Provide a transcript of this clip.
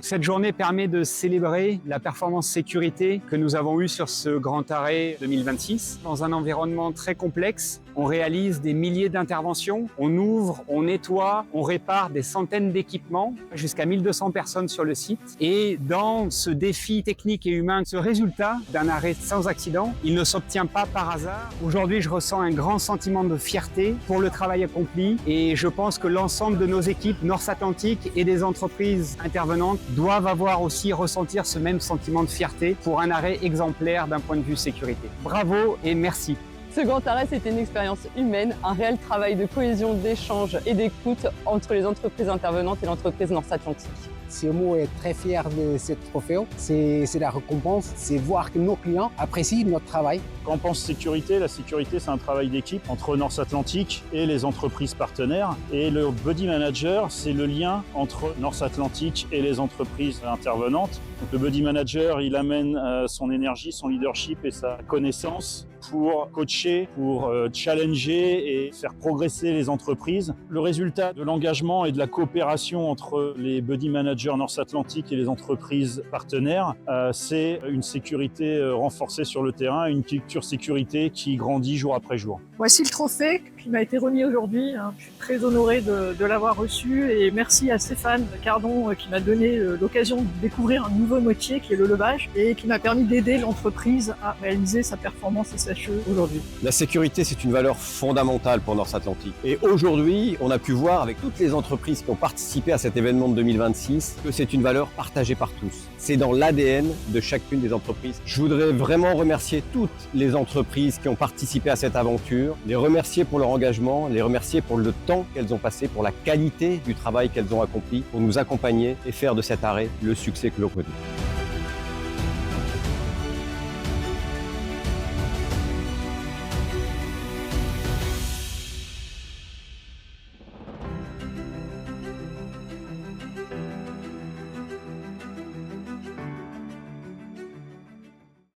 Cette journée permet de célébrer la performance sécurité que nous avons eue sur ce grand arrêt 2026. Dans un environnement très complexe, on réalise des milliers d'interventions, on ouvre, on nettoie, on répare des centaines d'équipements, jusqu'à 1200 personnes sur le site. Et dans ce défi technique et humain, ce résultat d'un arrêt sans accident, il ne s'obtient pas par hasard. Aujourd'hui, je ressens un grand sentiment de fierté pour le travail accompli et je pense que l'ensemble de nos équipes North Atlantic et des entreprises intervenantes doivent avoir aussi ressentir ce même sentiment de fierté pour un arrêt exemplaire d'un point de vue sécurité. Bravo et merci. Ce grand arrêt, c'était une expérience humaine, un réel travail de cohésion, d'échange et d'écoute entre les entreprises intervenantes et l'entreprise North Atlantic. CMO est très fier de ce trophée. C'est la récompense, c'est voir que nos clients apprécient notre travail. Quand on pense sécurité, la sécurité c'est un travail d'équipe entre North Atlantic et les entreprises partenaires. Et le Buddy Manager, c'est le lien entre North Atlantic et les entreprises intervenantes. Donc, le Buddy Manager, il amène son énergie, son leadership et sa connaissance pour coacher, pour challenger et faire progresser les entreprises. Le résultat de l'engagement et de la coopération entre les Buddy Managers North Atlantic et les entreprises partenaires, c'est une sécurité renforcée sur le terrain, une culture sécurité qui grandit jour après jour. Voici le trophée qui m'a été remis aujourd'hui. Je suis très honoré de l'avoir reçu et merci à Stéphane Cardon qui m'a donné l'occasion de découvrir un nouveau métier qui est le levage et qui m'a permis d'aider l'entreprise à réaliser sa performance SHE aujourd'hui. La sécurité, c'est une valeur fondamentale pour North Atlantic. Et aujourd'hui, on a pu voir avec toutes les entreprises qui ont participé à cet événement de 2026 que c'est une valeur partagée par tous. C'est dans l'ADN de chacune des entreprises. Je voudrais vraiment remercier toutes les entreprises qui ont participé à cette aventure, les remercier pour leur engagement, les remercier pour le temps qu'elles ont passé, pour la qualité du travail qu'elles ont accompli, pour nous accompagner et faire de cet arrêt le succès que l'on connaît.